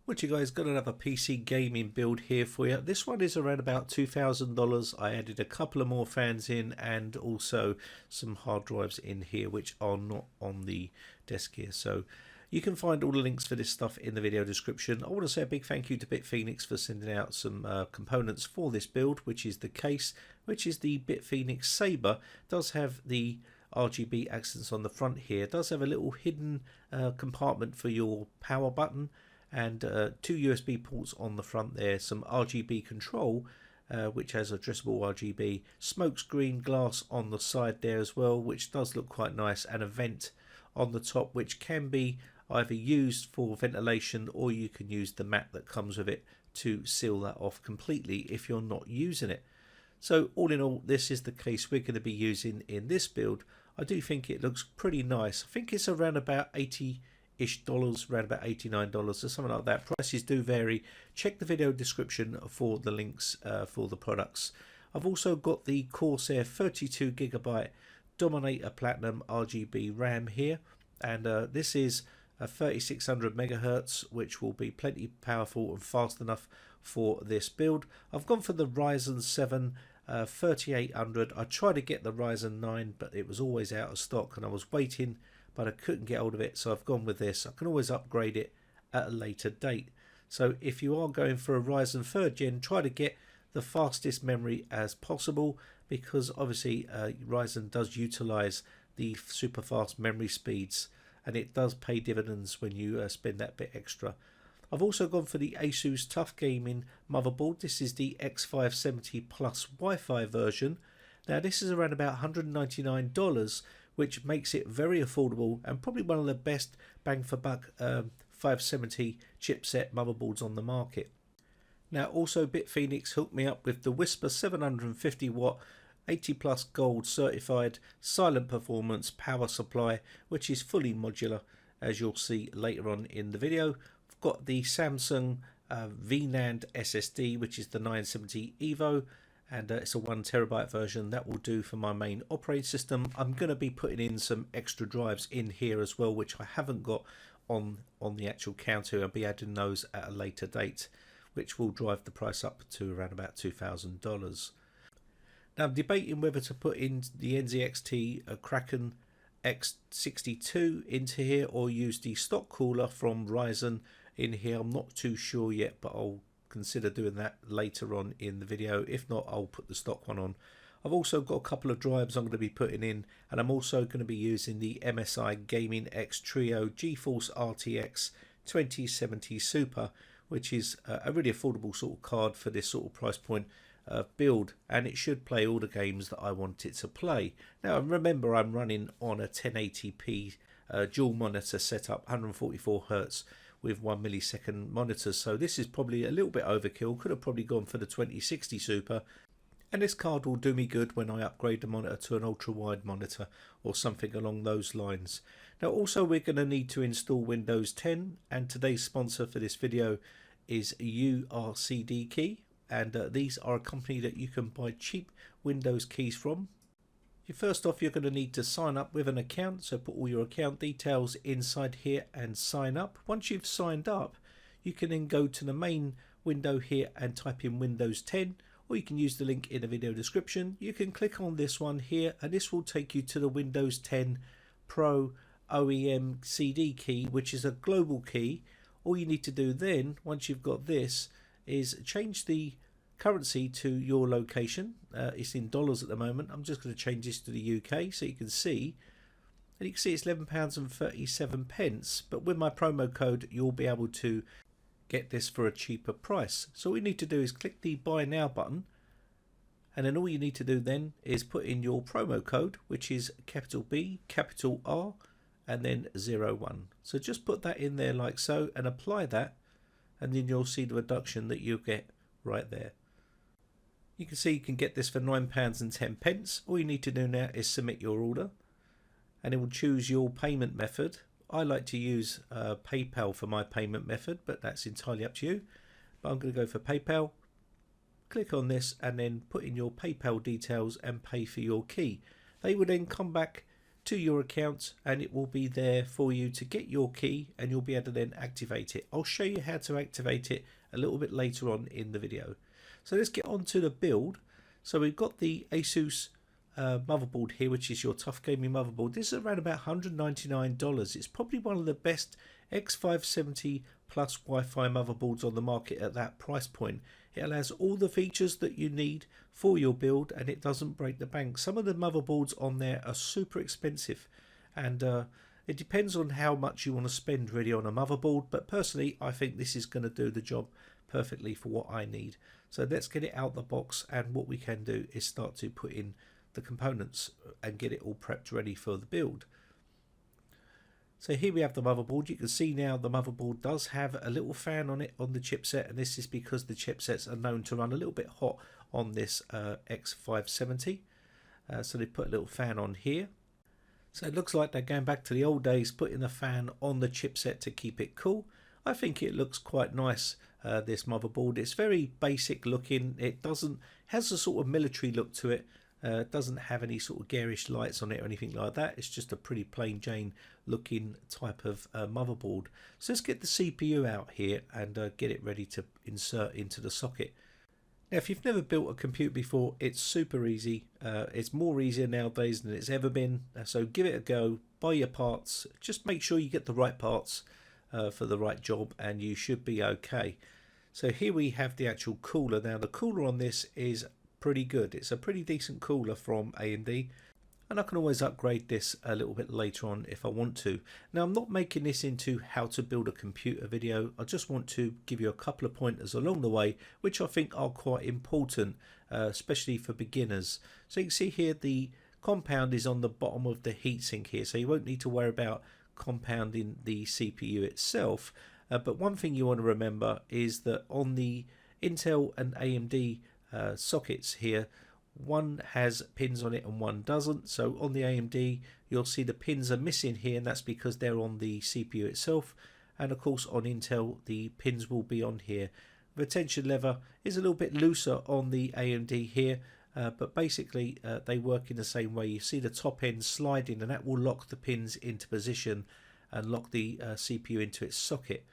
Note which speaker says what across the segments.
Speaker 1: What you guys, got another PC gaming build here for you. This one is around about $2,000. I added a couple of more fans in and also some hard drives in here which are not on the desk here. So you can find all the links for this stuff in the video description. I want to say a big thank you to Bitphoenix for sending out some components for this build, which is the case, which is the Bitphoenix Saber. It does have the RGB accents on the front here. It does have a little hidden compartment for your power button, and two USB ports on the front there, some RGB control which has addressable RGB, smokescreen glass on the side there as well, which does look quite nice, and a vent on the top which can be either used for ventilation or you can use the mat that comes with it to seal that off completely if you're not using it. So all in all, this is the case we're going to be using in this build. I do think it looks pretty nice. I think it's around about $80-ish, around about $89 or something like that. Prices do vary. Check the video description for the links for the products. I've also got the Corsair 32GB Dominator Platinum RGB RAM here, and this is a 3600 megahertz, which will be plenty powerful and fast enough for this build. I've gone for the Ryzen 7 3800. I tried to get the Ryzen 9, but it was always out of stock and I was waiting, but I couldn't get hold of it, so I've gone with this. I can always upgrade it at a later date. So if you are going for a Ryzen 3rd gen, try to get the fastest memory as possible, because obviously Ryzen does utilize the super fast memory speeds, and it does pay dividends when you spend that bit extra. I've also gone for the Asus Tough Gaming motherboard. This is the X570 Plus Wi-Fi version. Now this is around about $199, which makes it very affordable and probably one of the best bang for buck 570 chipset motherboards on the market. Now also Bitphoenix hooked me up with the Whisper 750 watt 80 plus gold certified silent performance power supply, which is fully modular, as you'll see later on in the video. I've got the Samsung VNAND SSD, which is the 970 EVO, and it's a 1TB version. That will do for my main operating system. I'm going to be putting in some extra drives in here as well, which I haven't got on the actual counter. I'll be adding those at a later date, which will drive the price up to around about $2,000. Now I'm debating whether to put in the NZXT Kraken X62 into here or use the stock cooler from Ryzen in here. I'm not too sure yet, but I'll consider doing that later on in the video. If not, I'll put the stock one on. I've also got a couple of drives I'm going to be putting in, and I'm also going to be using the MSI Gaming X Trio GeForce RTX 2070 Super, which is a really affordable sort of card for this sort of price point build, and it should play all the games that I want it to play. Now remember, I'm running on a 1080p dual monitor setup, 144Hz with 1 millisecond monitors, so this is probably a little bit overkill. Could have probably gone for the 2060 Super, and this card will do me good when I upgrade the monitor to an ultra wide monitor or something along those lines. Now also we're going to need to install Windows 10, and today's sponsor for this video is URCD Key, and these are a company that you can buy cheap Windows keys from. First off, you're going to need to sign up with an account, so put all your account details inside here and sign up. Once you've signed up, you can then go to the main window here and type in Windows 10, or you can use the link in the video description. You can click on this one here and this will take you to the Windows 10 Pro OEM CD key, which is a global key. All you need to do then, once you've got this, is change the currency to your location. It's in dollars at the moment. I'm just going to change this to the UK so you can see. And you can see it's £11.37, but with my promo code you'll be able to get this for a cheaper price. So all you need to do is click the buy now button, and then all you need to do then is put in your promo code, which is capital B, capital R, and then 01. So just put that in there like so and apply that, and then you'll see the reduction that you'll get right there. You can see you can get this for £9.10. All you need to do now is submit your order, and it will choose your payment method. I like to use PayPal for my payment method, but that's entirely up to you. But I'm going to go for PayPal. Click on this and then put in your PayPal details and pay for your key. They will then come back to your account, and it will be there for you to get your key, and you'll be able to then activate it. I'll show you how to activate it a little bit later on in the video. So let's get on to the build. So we've got the Asus motherboard here, which is your Tough Gaming motherboard. This is around about $199. It's probably one of the best X570 plus Wi-Fi motherboards on the market at that price point. It allows all the features that you need for your build, and it doesn't break the bank. Some of the motherboards on there are super expensive, and it depends on how much you want to spend really on a motherboard, but personally I think this is going to do the job perfectly for what I need. So let's get it out the box, and what we can do is start to put in the components and get it all prepped ready for the build. So here we have the motherboard. You can see now the motherboard does have a little fan on it on the chipset, and this is because the chipsets are known to run a little bit hot on this X570. So they put a little fan on here. So it looks like they're going back to the old days, putting the fan on the chipset to keep it cool. I think it looks quite nice, this motherboard. It's very basic looking. It has a sort of military look to it. It doesn't have any sort of garish lights on it or anything like that. It's just a pretty plain Jane looking type of motherboard. So let's get the CPU out here and get it ready to insert into the socket. Now, if you've never built a computer before, it's super easy. It's more easier nowadays than it's ever been. So give it a go, buy your parts. Just make sure you get the right parts for the right job, and you should be okay. So here we have the actual cooler. Now the cooler on this is pretty good. It's a pretty decent cooler from AMD, and I can always upgrade this a little bit later on if I want to. Now, I'm not making this into how to build a computer video. I just want to give you a couple of pointers along the way which I think are quite important, especially for beginners. So you can see here the compound is on the bottom of the heatsink here, so you won't need to worry about compounding the CPU itself. But one thing you want to remember is that on the Intel and AMD sockets here, one has pins on it and one doesn't. So on the AMD you'll see the pins are missing here, and that's because they're on the CPU itself, and of course on Intel the pins will be on here. The retention lever is a little bit looser on the AMD here, but basically they work in the same way. You see the top end sliding, and that will lock the pins into position and lock the CPU into its socket.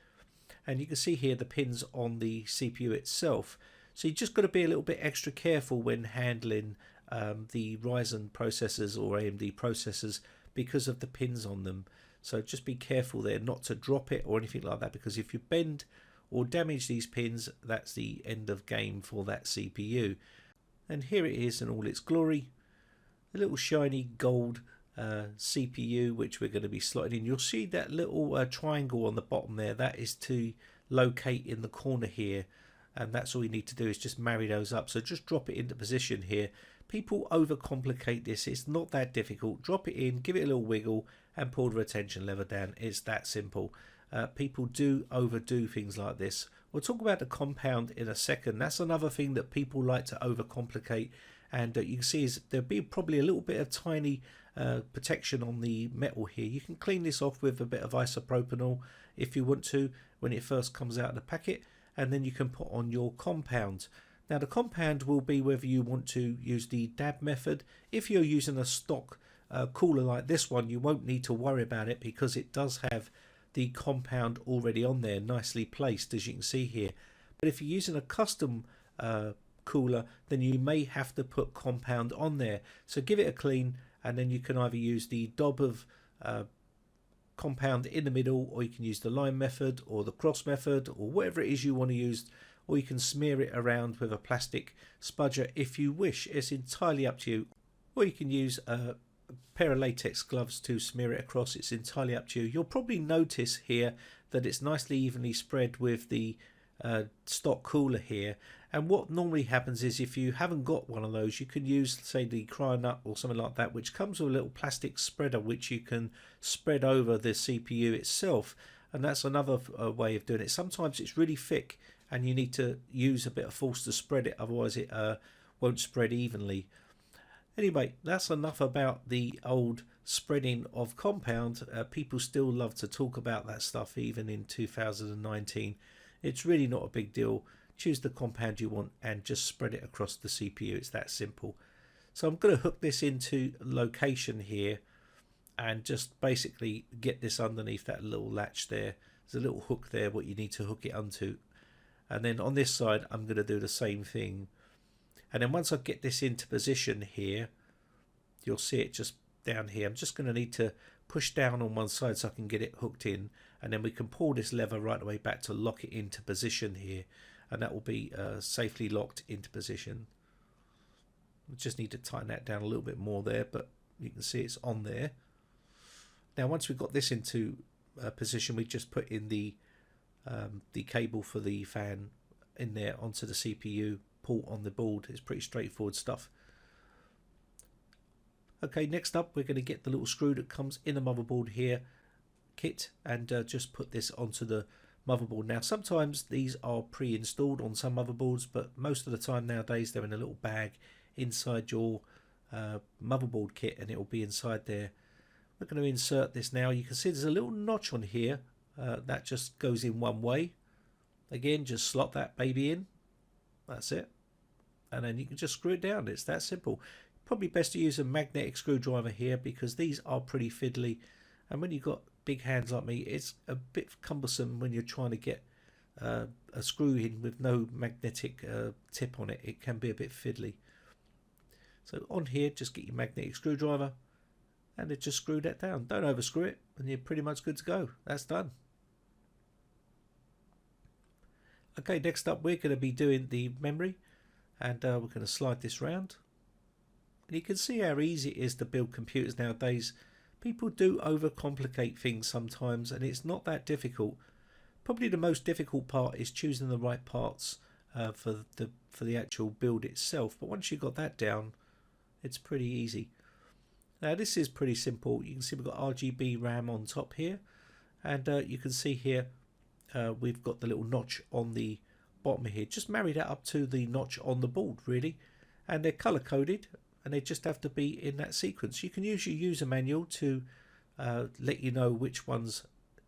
Speaker 1: And you can see here the pins on the CPU itself. So you just got to be a little bit extra careful when handling the Ryzen processors or AMD processors because of the pins on them. So just be careful there not to drop it or anything like that, because if you bend or damage these pins, that's the end of game for that CPU. And here it is in all its glory, a little shiny gold CPU which we're going to be slotting in. You'll see that little triangle on the bottom there, that is to locate in the corner here, and that's all you need to do is just marry those up. So just drop it into position here. People overcomplicate this. It's not that difficult. Drop it in, give it a little wiggle, and pull the retention lever down. It's that simple. People do overdo things like this. We'll talk about the compound in a second. That's another thing that people like to overcomplicate, and you can see is there'll be probably a little bit of tiny protection on the metal here. You can clean this off with a bit of isopropanol if you want to when it first comes out of the packet, and then you can put on your compound. Now the compound will be whether you want to use the dab method. If you're using a stock cooler like this one, you won't need to worry about it because it does have the compound already on there, nicely placed, as you can see here. But if you're using a custom cooler, then you may have to put compound on there. So give it a clean, and then you can either use the dob of compound in the middle, or you can use the line method or the cross method or whatever it is you want to use, or you can smear it around with a plastic spudger if you wish. It's entirely up to you. Or you can use a pair of latex gloves to smear it across. It's entirely up to you. You'll probably notice here that it's nicely evenly spread with the stock cooler here. And what normally happens is if you haven't got one of those, you can use, say, the Cryonut or something like that, which comes with a little plastic spreader which you can spread over the CPU itself, and that's another way of doing it. Sometimes it's really thick and you need to use a bit of force to spread it, otherwise it won't spread evenly. Anyway, that's enough about the old spreading of compound. People still love to talk about that stuff even in 2019. It's really not a big deal. Choose the compound you want and just spread it across the CPU. It's that simple. So I'm going to hook this into location here, and just basically get this underneath that little latch there. There's a little hook there what you need to hook it onto, and then on this side I'm going to do the same thing. And then once I get this into position here, you'll see it just down here. I'm just going to need to push down on one side so I can get it hooked in, and then we can pull this lever right the way back to lock it into position here, and that will be safely locked into position. We just need to tighten that down a little bit more there, but you can see it's on there. Now once we've got this into position, we just put in the cable for the fan in there onto the CPU port on the board. It's pretty straightforward stuff. Okay, next up we're going to get the little screw that comes in the motherboard here kit, and just put this onto the motherboard. Now sometimes these are pre-installed on some motherboards, but most of the time nowadays they're in a little bag inside your motherboard kit, and it will be inside there. We're going to insert this now. You can see there's a little notch on here that just goes in one way. Again, just slot that baby in. That's it, and then you can just screw it down. It's that simple. Probably best to use a magnetic screwdriver here because these are pretty fiddly, and when you've got big hands like me, it's a bit cumbersome when you're trying to get a screw in with no magnetic tip on it. It can be a bit fiddly. So on here, just get your magnetic screwdriver and then just screw that down. Don't over screw it, and you're pretty much good to go. That's done. Okay, next up we're going to be doing the memory, and we're going to slide this round. And you can see how easy it is to build computers nowadays. People do overcomplicate things sometimes, and it's not that difficult. Probably the most difficult part is choosing the right parts for the actual build itself. But once you've got that down, it's pretty easy. Now this is pretty simple. You can see we've got RGB RAM on top here, and you can see here we've got the little notch on the bottom here. Just marry that up to the notch on the board really, and they're color coded, and they just have to be in that sequence. You can use your user manual to let you know which ones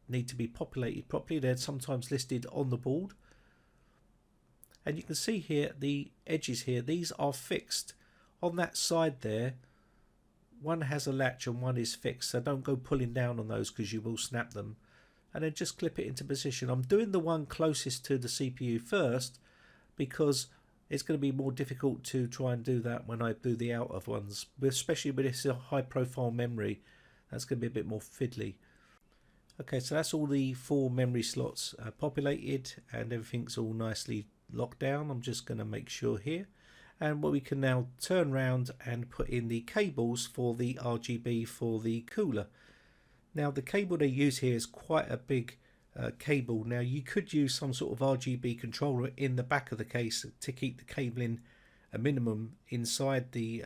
Speaker 1: need to be populated properly. They're sometimes listed on the board, and you can see here the edges here, these are fixed on that side there. One has a latch and one is fixed, so don't go pulling down on those because you will snap them. And then just clip it into position. I'm doing the one closest to the CPU first because it's going to be more difficult to try and do that when I do the outer ones, especially with this high profile memory. That's going to be a bit more fiddly. Okay, so that's all the 4 memory slots populated, and everything's all nicely locked down. I'm just going to make sure here, and what we can now turn around and put in the cables for the RGB for the cooler. Now the cable they use here is quite a big cable. Now you could use some sort of RGB controller in the back of the case to keep the cabling a minimum inside the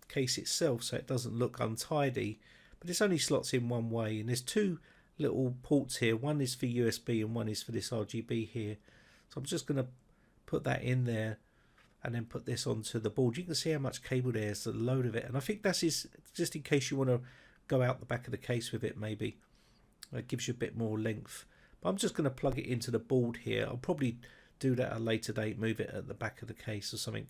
Speaker 1: case itself, so it doesn't look untidy, but it's only slots in one way, and there's 2 little ports here. One is for USB and one is for this RGB here. So I'm just going to put that in there and then put this onto the board. You can see how much cable there's, a load of it, and I think that is just in case you want to go out the back of the case with it. Maybe it gives you a bit more length, but I'm just going to plug it into the board here. I'll probably do that at a later date, move it at the back of the case or something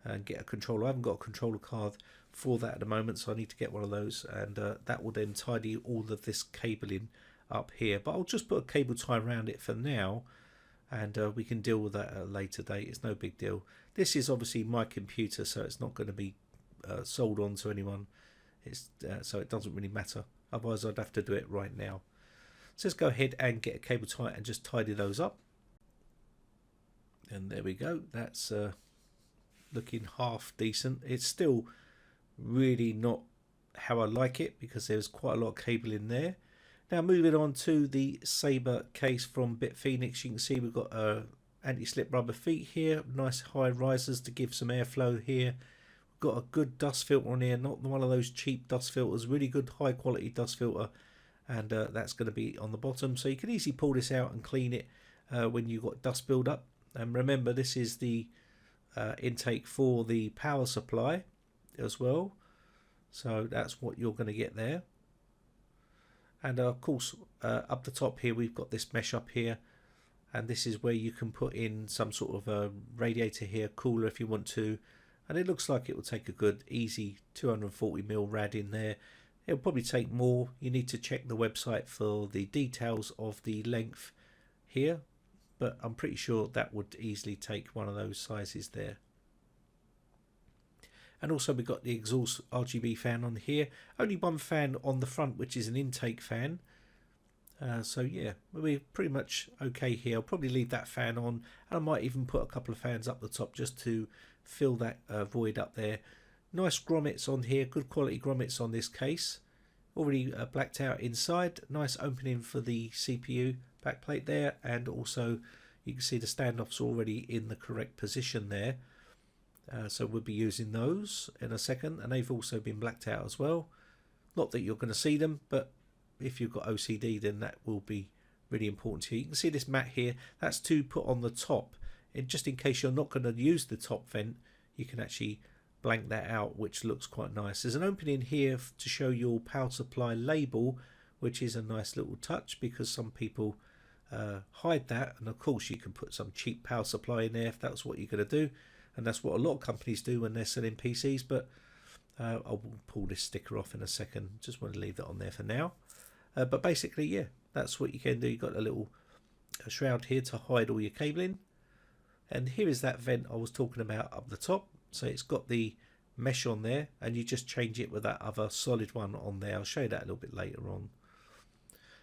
Speaker 1: and get a controller. I haven't got a controller card for that at the moment, so I need to get one of those, and that will then tidy all of this cabling up here. But I'll just put a cable tie around it for now, and we can deal with that at a later date. It's no big deal. This is obviously my computer, so it's not going to be sold on to anyone. It's so it doesn't really matter. Otherwise I'd have to do it right now. So let's go ahead and get a cable tie and just tidy those up. And there we go. That's looking half decent. It's still really not how I like it because there's quite a lot of cable in there. Now moving on to the Sabre case from Bitfenix, you can see we've got anti-slip rubber feet here, nice high risers to give some airflow here. We've got a good dust filter on here, not one of those cheap dust filters, really good high quality dust filter, and that's going to be on the bottom, so you can easily pull this out and clean it when you've got dust build up. And remember, this is the intake for the power supply as well, so that's what you're going to get there. And of course up the top here we've got this mesh up here, and this is where you can put in some sort of a radiator here, cooler if you want to, and it looks like it will take a good easy 240mm rad in there. It'll probably take more. You need to check the website for the details of the length here, but I'm pretty sure that would easily take one of those sizes there. And also we've got the exhaust RGB fan on here. Only one fan on the front, which is an intake fan. So yeah, we're pretty much okay here. I'll probably leave that fan on, and I might even put a couple of fans up the top just to fill that void up there. Nice grommets on here, good quality grommets on this case. Already blacked out inside. Nice opening for the CPU backplate there, and also you can see the standoffs already in the correct position there. So we'll be using those in a second, and they've also been blacked out as well. Not that you're going to see them, but if you've got OCD, then that will be really important to you. You can see this mat here, that's to put on the top, and just in case you're not going to use the top vent, you can actually blank that out, which looks quite nice. There's an opening here to show your power supply label, which is a nice little touch, because some people hide that, and of course you can put some cheap power supply in there if that's what you're going to do, and that's what a lot of companies do when they're selling PCs. But I'll pull this sticker off in a second. Just want to leave that on there for now. But basically, yeah, that's what you can do. You've got a little shroud here to hide all your cabling. And here is that vent I was talking about up the top. So it's got the mesh on there, and you just change it with that other solid one on there. I'll show you that a little bit later on.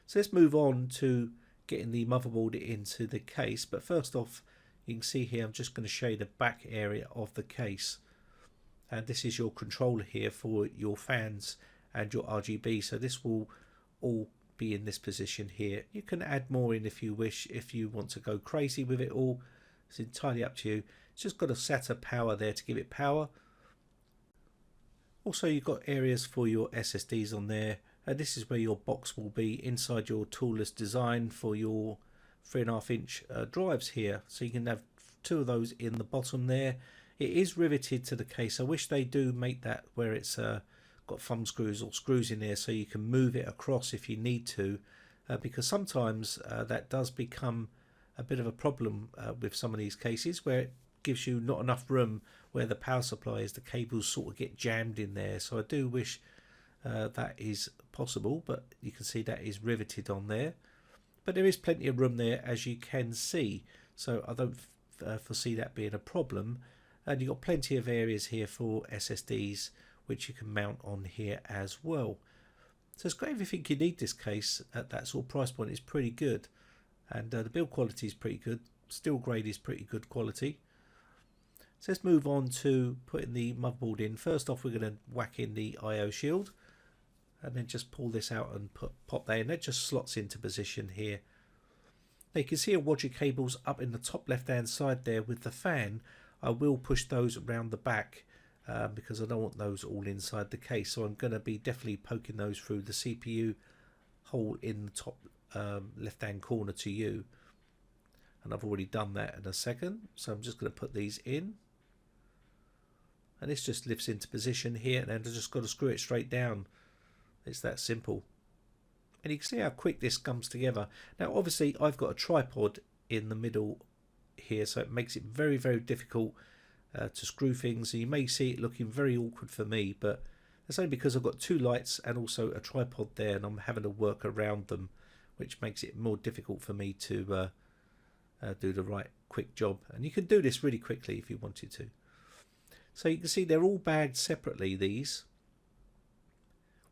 Speaker 1: So let's move on to getting the motherboard into the case. But first off, you can see here, I'm just going to show you the back area of the case. And this is your controller here for your fans and your RGB. So this will all be in this position here. You can add more in if you wish, if you want to go crazy with it all. It's entirely up to you. It's just got a SATA power there to give it power. Also, you've got areas for your SSDs on there, and this is where your box will be inside your toolless design for your 3.5-inch drives here. So you can have two of those in the bottom there. It is riveted to the case. I wish they do make that where it's got thumb screws or screws in there, so you can move it across if you need to, because sometimes that does become a bit of a problem with some of these cases, where it gives you not enough room where the power supply is. The cables sort of get jammed in there. So I do wish that is possible, but you can see that is riveted on there. But there is plenty of room there, as you can see, so I don't foresee that being a problem. And you've got plenty of areas here for SSDs, which you can mount on here as well. So it's got everything you need. This case at that sort of price point is pretty good, and the build quality is pretty good. Steel grade is pretty good quality. So let's move on to putting the motherboard in. First off, we're going to whack in the IO shield, and then just pull this out and pop that in. That just slots into position here. Now you can see a Wadger cables up in the top left hand side there with the fan. I will push those around the back because I don't want those all inside the case. So I'm going to be definitely poking those through the CPU hole in the top left hand corner to you. And I've already done that in a second. So I'm just going to put these in. And this just lifts into position here, and then I've just got to screw it straight down. It's that simple. And you can see how quick this comes together. Now obviously I've got a tripod in the middle here, so it makes it very, very difficult to screw things. So you may see it looking very awkward for me, but that's only because I've got two lights and also a tripod there, and I'm having to work around them, which makes it more difficult for me to do the right quick job. And you can do this really quickly if you wanted to. So you can see they're all bagged separately, these.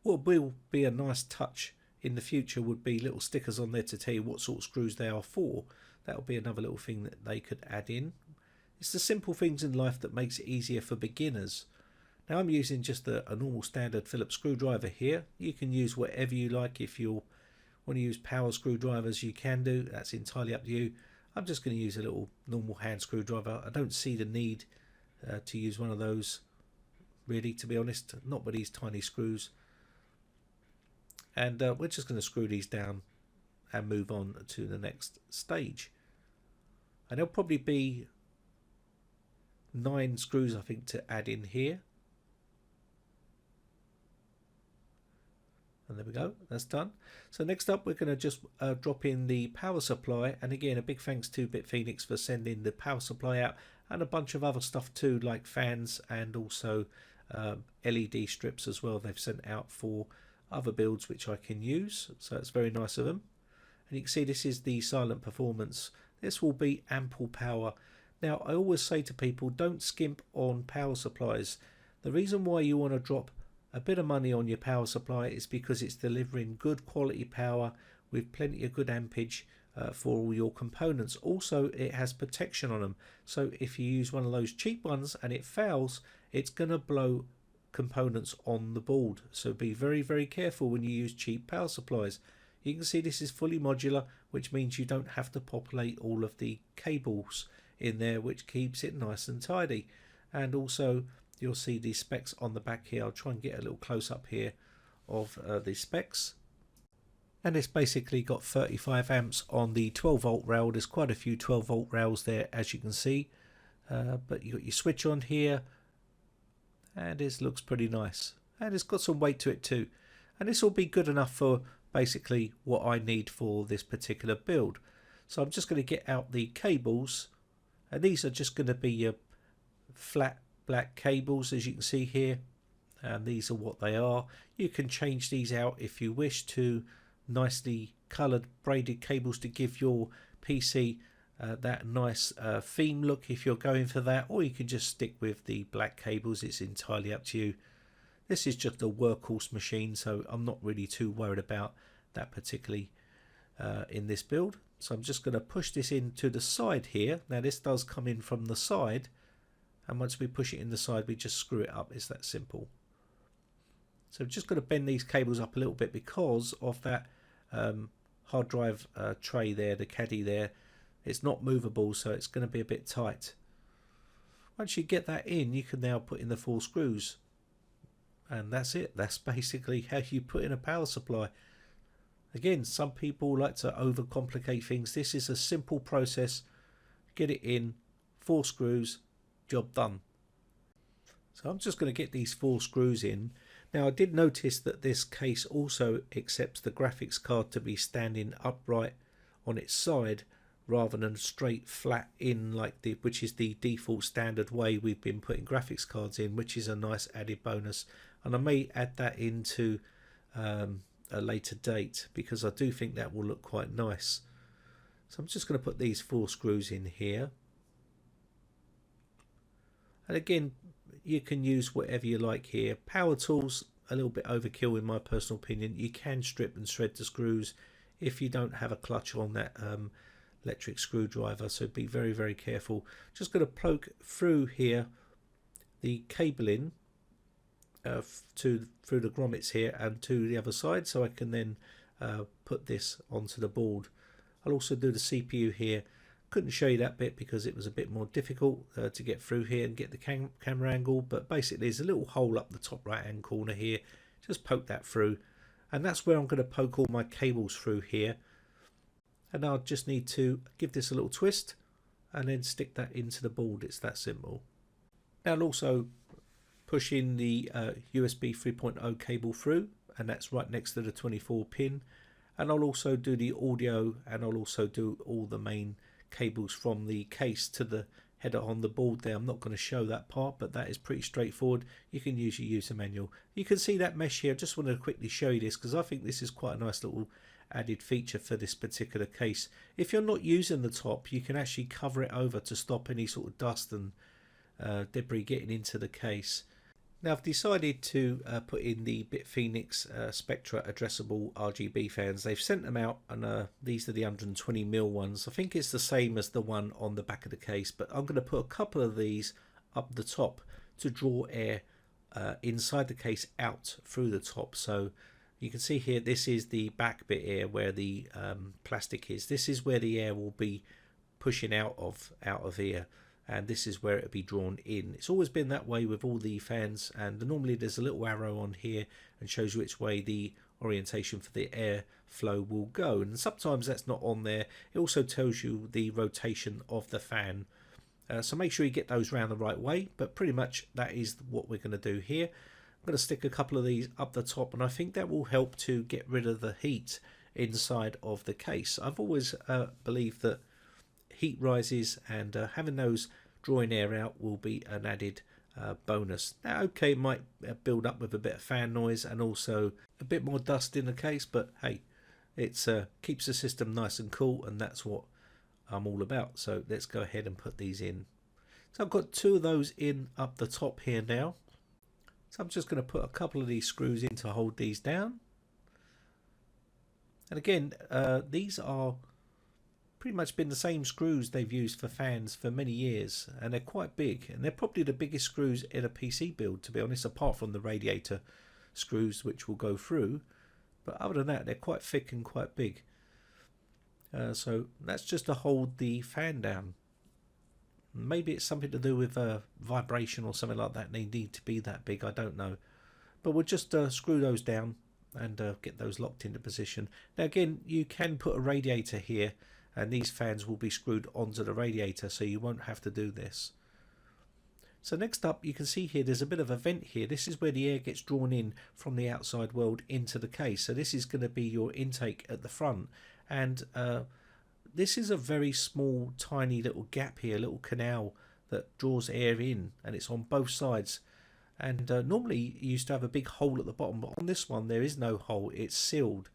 Speaker 1: What will be a nice touch in the future would be little stickers on there to tell you what sort of screws they are for. That will be another little thing that they could add in. It's the simple things in life that makes it easier for beginners. Now I'm using just a normal standard Phillips screwdriver here. You can use whatever you like. If you want to use power screwdrivers, you can do. That's entirely up to you. I'm just going to use a little normal hand screwdriver. I don't see the need to use one of those, really, to be honest. Not with these tiny screws. And we're just going to screw these down and move on to the next stage. And there'll probably be 9 screws, I think, to add in here. And there we go, that's done. So next up, we're going to just drop in the power supply. And again, a big thanks to BitPhoenix for sending the power supply out, and a bunch of other stuff too, like fans and also LED strips as well. They've sent out for other builds which I can use, so it's very nice of them. And you can see this is the silent performance. This will be ample power. Now I always say to people, don't skimp on power supplies. The reason why you want to drop a bit of money on your power supply is because it's delivering good quality power with plenty of good ampage for all your components. Also, it has protection on them, so if you use one of those cheap ones and it fails, it's going to blow components on the board. So be very, very careful when you use cheap power supplies. You can see this is fully modular, which means you don't have to populate all of the cables in there, which keeps it nice and tidy. And also you'll see the specs on the back here. I'll try and get a little close up here of the specs. And it's basically got 35 amps on the 12 volt rail. There's quite a few 12 volt rails there, as you can see. But you got your switch on here, and this looks pretty nice. And it's got some weight to it too. And this will be good enough for basically what I need for this particular build. So I'm just going to get out the cables, and these are just going to be your flat black cables, as you can see here, and these are what they are. You can change these out if you wish to nicely coloured braided cables to give your PC that nice theme look if you're going for that, or you can just stick with the black cables. It's entirely up to you. This is just a workhorse machine, so I'm not really too worried about that particularly in this build. So I'm just going to push this into the side here. Now this does come in from the side, and once we push it in the side we just screw it up. It's that simple. So I'm just going to bend these cables up a little bit because of that hard drive tray there, the caddy there. It's not movable, so it's going to be a bit tight. Once you get that in, you can now put in the 4 screws, and that's it. That's basically how you put in a power supply. Again, some people like to overcomplicate things. This is a simple process. Get it in, 4 screws, job done. So I'm just going to get these 4 screws in. Now I did notice that this case also accepts the graphics card to be standing upright on its side rather than straight flat in, like which is the default standard way we've been putting graphics cards in, which is a nice added bonus. And I may add that into a later date because I do think that will look quite nice. So I'm just going to put these 4 screws in here, and again you can use whatever you like here. Power tools, a little bit overkill in my personal opinion. You can strip and shred the screws if you don't have a clutch on that electric screwdriver, so be very, very careful. Just going to poke through here the cabling through the grommets here and to the other side, so I can then put this onto the board. I'll also do the CPU here. Couldn't show you that bit because it was a bit more difficult to get through here and get the camera angle, but basically there's a little hole up the top right hand corner here. Just poke that through, and that's where I'm going to poke all my cables through here. And I'll just need to give this a little twist and then stick that into the board. It's that simple. Now I'll also push in the USB 3.0 cable through, and that's right next to the 24 pin. And I'll also do the audio, and I'll also do all the main cables from the case to the header on the board there. I'm not going to show that part, but that is pretty straightforward. You can use your user manual. You can see that mesh here. I just wanted to quickly show you this because I think this is quite a nice little added feature for this particular case. If you're not using the top, you can actually cover it over to stop any sort of dust and debris getting into the case. Now I've decided to put in the Bitfenix Spectra addressable RGB fans. They've sent them out, and these are the 120mm ones. I think it's the same as the one on the back of the case, but I'm going to put a couple of these up the top to draw air inside the case out through the top. So you can see here, this is the back bit here where the plastic is. This is where the air will be pushing out of here, and this is where it'll be drawn in. It's always been that way with all the fans, and normally there's a little arrow on here and shows you which way the orientation for the air flow will go, and sometimes that's not on there. It also tells you the rotation of the fan, so make sure you get those round the right way, but pretty much that is what we're going to do here. I'm going to stick a couple of these up the top, and I think that will help to get rid of the heat inside of the case. I've always believed that heat rises, and having those drawing air out will be an added bonus. Now, okay, it might build up with a bit of fan noise and also a bit more dust in the case, but hey, it keeps the system nice and cool, and that's what I'm all about. So let's go ahead and put these in. So I've got 2 of those in up the top here now. So I'm just going to put a couple of these screws in to hold these down. And again, these are pretty much been the same screws they've used for fans for many years, and they're quite big, and they're probably the biggest screws in a PC build, to be honest, apart from the radiator screws which will go through. But other than that, they're quite thick and quite big. So that's just to hold the fan down. Maybe it's something to do with vibration or something like that. They need to be that big, I don't know. But we'll just screw those down and get those locked into position. Now again, you can put a radiator here, and these fans will be screwed onto the radiator, so you won't have to do this. So next up, you can see here there's a bit of a vent here. This is where the air gets drawn in from the outside world into the case. So this is going to be your intake at the front, and this is a very small tiny little gap here, little canal that draws air in, and it's on both sides. And normally you used to have a big hole at the bottom, but on this one there is no hole, it's sealed,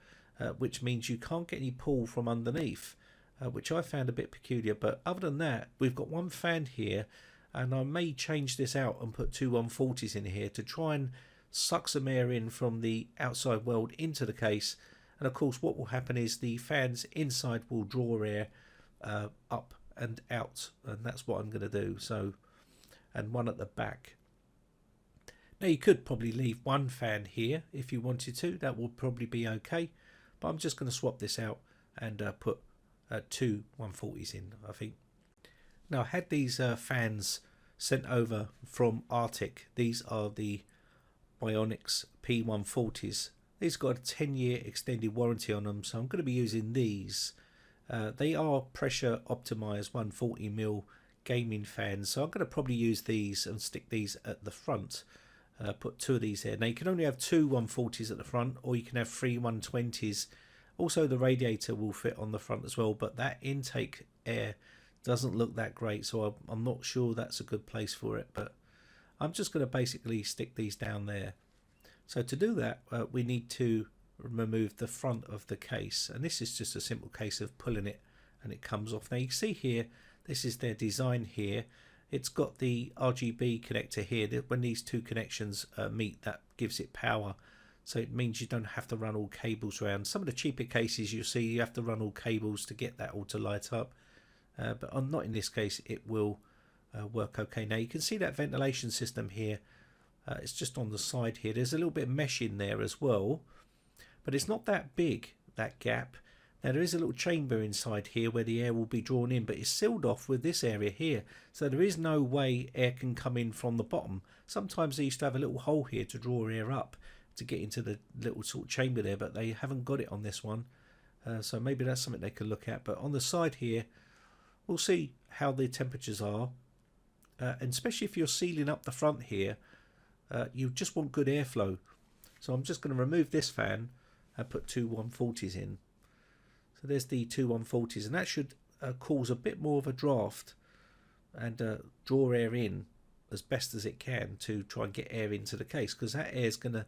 Speaker 1: which means you can't get any pull from underneath, which I found a bit peculiar. But other than that, we've got one fan here, and I may change this out and put 2 140s in here to try and suck some air in from the outside world into the case. And of course what will happen is the fans inside will draw air up and out, and that's what I'm going to do. So, and one at the back. Now you could probably leave one fan here if you wanted to, that will probably be okay, but I'm just going to swap this out and put 2 140s in, I think. Now I had these fans sent over from Arctic. These are the Bionics P140s. These got a 10-year extended warranty on them, so I'm going to be using these. They are pressure optimized 140mm gaming fans, so I'm going to probably use these and stick these at the front. Put 2 of these here. Now you can only have 2 140s at the front, or you can have 3 120s. Also the radiator will fit on the front as well, but that intake air doesn't look that great, so I'm not sure that's a good place for it. But I'm just going to basically stick these down there. So to do that, we need to remove the front of the case, and this is just a simple case of pulling it and it comes off. Now you can see here, this is their design here. It's got the RGB connector here. When these 2 connections meet, that gives it power, so it means you don't have to run all cables around. Some of the cheaper cases you'll see you have to run all cables to get that all to light up, but not in this case. It will work okay. Now you can see that ventilation system here. It's just on the side here. There's a little bit of mesh in there as well, but it's not that big, that gap. Now there is a little chamber inside here where the air will be drawn in, but it's sealed off with this area here, so there is no way air can come in from the bottom. Sometimes they used to have a little hole here to draw air up to get into the little sort of chamber there, but they haven't got it on this one, so maybe that's something they could look at. But on the side here, we'll see how the temperatures are, and especially if you're sealing up the front here, you just want good airflow. So I'm just going to remove this fan and put 2 140s in. So there's the 2 140s, and that should cause a bit more of a draft and draw air in as best as it can to try and get air into the case, because that air is going to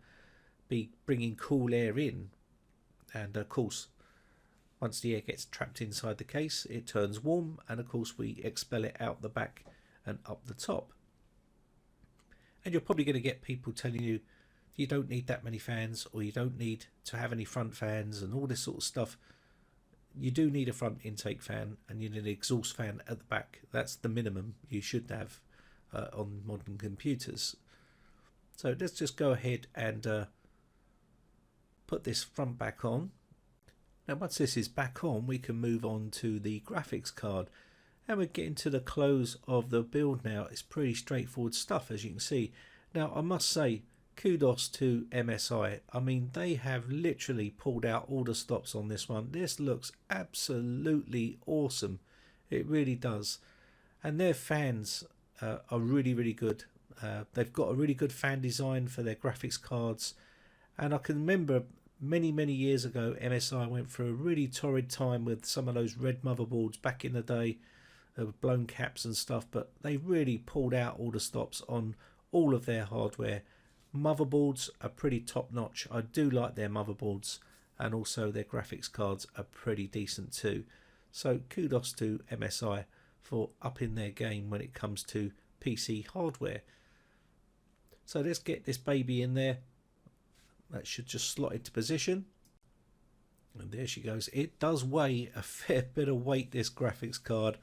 Speaker 1: be bringing cool air in. And of course, once the air gets trapped inside the case, it turns warm, and of course we expel it out the back and up the top. And you're probably going to get people telling you you don't need that many fans, or you don't need to have any front fans and all this sort of stuff. You do need a front intake fan, and you need an exhaust fan at the back. That's the minimum you should have on modern computers. So let's just go ahead and put this front back on. Now once this is back on, we can move on to the graphics card, and we're getting to the close of the build now. It's pretty straightforward stuff, as you can see. Now I must say, kudos to MSI. I mean, they have literally pulled out all the stops on this one. This looks absolutely awesome. It really does. And their fans are really, really good. They've got a really good fan design for their graphics cards. And I can remember many, many years ago, MSI went through a really torrid time with some of those red motherboards back in the day, with blown caps and stuff. But they really pulled out all the stops on all of their hardware. Motherboards are pretty top notch. I do like their motherboards, and also their graphics cards are pretty decent too. So kudos to MSI for upping their game when it comes to PC hardware. So let's get this baby in there. That should just slot into position. And there she goes. It does weigh a fair bit of weight, this graphics card.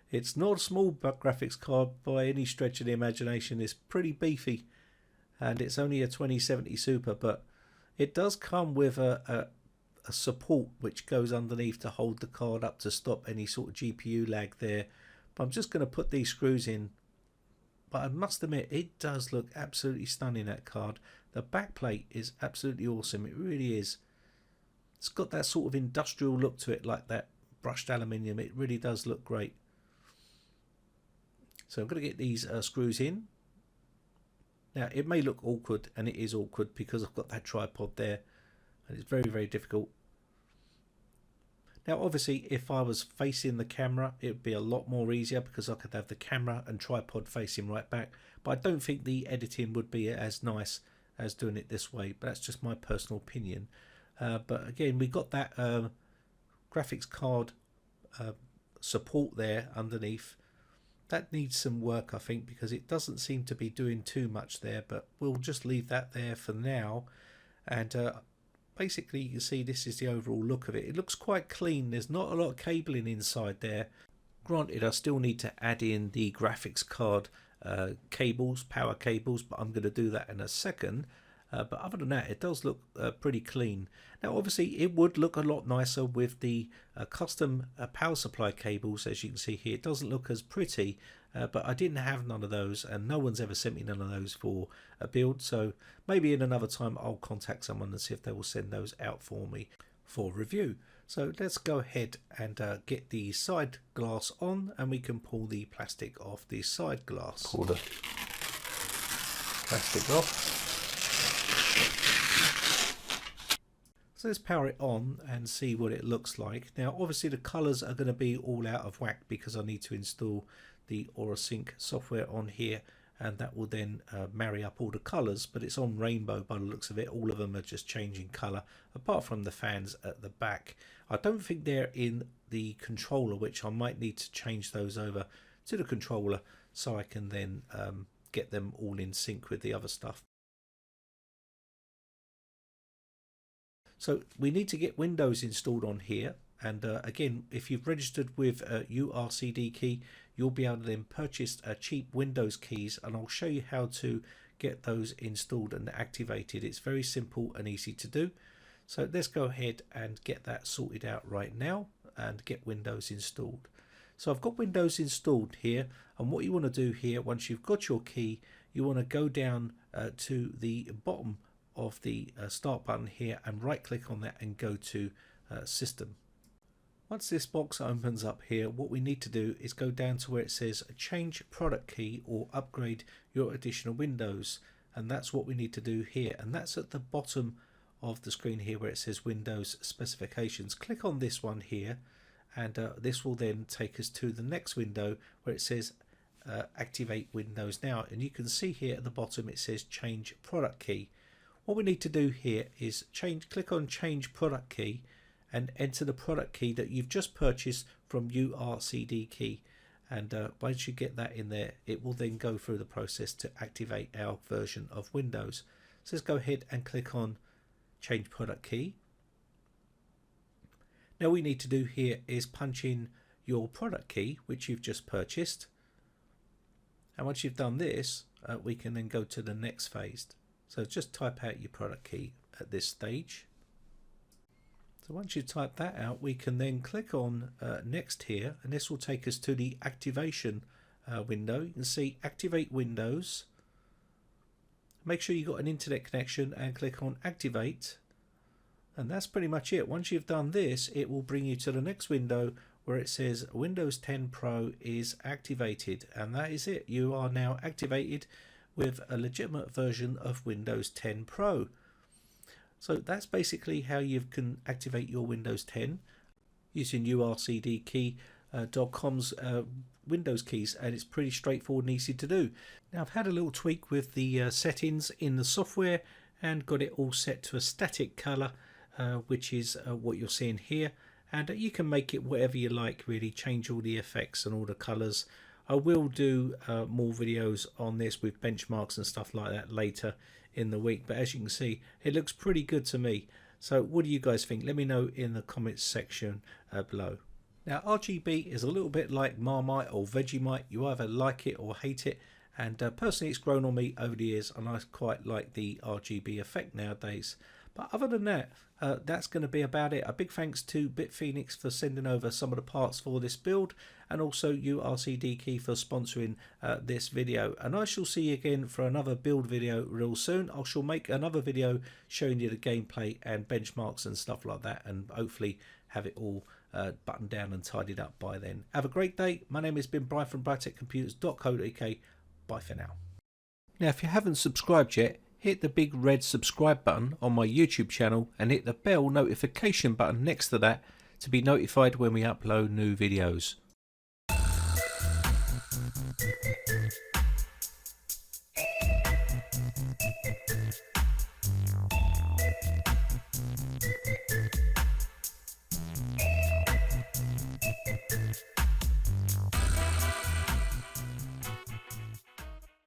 Speaker 1: It's not a small graphics card by any stretch of the imagination. It's pretty beefy. And it's only a 2070 Super, but it does come with a support which goes underneath to hold the card up to stop any sort of GPU lag there. But I'm just going to put these screws in. But I must admit, it does look absolutely stunning, that card. The back plate is absolutely awesome. It really is. It's got that sort of industrial look to it, like that brushed aluminium. It really does look great. So I'm going to get these screws in. Now, it may look awkward, and it is awkward because I've got that tripod there, and it's very, very difficult. Now, obviously, if I was facing the camera, it would be a lot more easier because I could have the camera and tripod facing right back. But I don't think the editing would be as nice as doing it this way. But that's just my personal opinion. But again, we got that graphics card support there underneath. That needs some work, I think, because it doesn't seem to be doing too much there, but we'll just leave that there for now. And basically, you can see this is the overall look of it. It looks quite clean. There's not a lot of cabling inside there. Granted, I still need to add in the graphics card cables, power cables, but I'm going to do that in a second. But other than that, it does look pretty clean. Now, obviously, it would look a lot nicer with the custom power supply cables. As you can see here, it doesn't look as pretty, but I didn't have none of those, and no one's ever sent me none of those for a build. So maybe in another time, I'll contact someone and see if they will send those out for me for review. So let's go ahead and get the side glass on, and we can pull the plastic off the side glass. Pull the plastic off. So let's power it on and see what it looks like. Now, obviously, the colours are going to be all out of whack because I need to install the AuraSync software on here, and that will then marry up all the colours. But it's on rainbow by the looks of it. All of them are just changing colour, apart from the fans at the back. I don't think they're in the controller, which I might need to change those over to the controller so I can then get them all in sync with the other stuff. So we need to get Windows installed on here, and again, if you've registered with URCD key, you'll be able to then purchase cheap Windows keys, and I'll show you how to get those installed and activated. It's very simple and easy to do. So let's go ahead and get that sorted out right now and get Windows installed. So I've got Windows installed here, and what you want to do here, once you've got your key, you want to go down to the bottom of the start button here and right click on that and go to system. Once this box opens up here, what we need to do is go down to where it says change product key or upgrade your additional Windows, and that's what we need to do here, and that's at the bottom of the screen here where it says Windows specifications. Click on this one here, and this will then take us to the next window where it says activate Windows now, and you can see here at the bottom it says change product key. What we need to do here is click on change product key and enter the product key that you've just purchased from URCD key, and once you get that in there, it will then go through the process to activate our version of Windows. So let's go ahead and click on change product key. Now what we need to do here is punch in your product key which you've just purchased, and once you've done this, we can then go to the next phase. So just type out your product key at this stage. So once you type that out, we can then click on next here, and this will take us to the activation window. You can see activate Windows. Make sure you've got an internet connection and click on activate. And that's pretty much it. Once you've done this, it will bring you to the next window where it says Windows 10 Pro is activated, and that is it. You are now activated with a legitimate version of Windows 10 Pro. So that's basically how you can activate your Windows 10 using URCD key. .com's Windows keys, and it's pretty straightforward and easy to do. Now I've had a little tweak with the settings in the software and got it all set to a static color, which is what you're seeing here, and you can make it whatever you like, really change all the effects and all the colors. I will do more videos on this with benchmarks and stuff like that later in the week, but as you can see, it looks pretty good to me. So what do you guys think? Let me know in the comments section below. Now RGB is a little bit like Marmite or Vegemite. You either like it or hate it, and personally it's grown on me over the years, and I quite like the RGB effect nowadays. But other than that, that's going to be about it. A big thanks to BitPhoenix for sending over some of the parts for this build, and also URCDkey for sponsoring this video. And I shall see you again for another build video real soon. I shall make another video showing you the gameplay and benchmarks and stuff like that, and hopefully have it all buttoned down and tidied up by then. Have a great day. My name has been Brian from BriTechComputers.co.uk. Bye for now. Now if you haven't subscribed yet, hit the big red subscribe button on my YouTube channel and hit the bell notification button next to that to be notified when we upload new videos.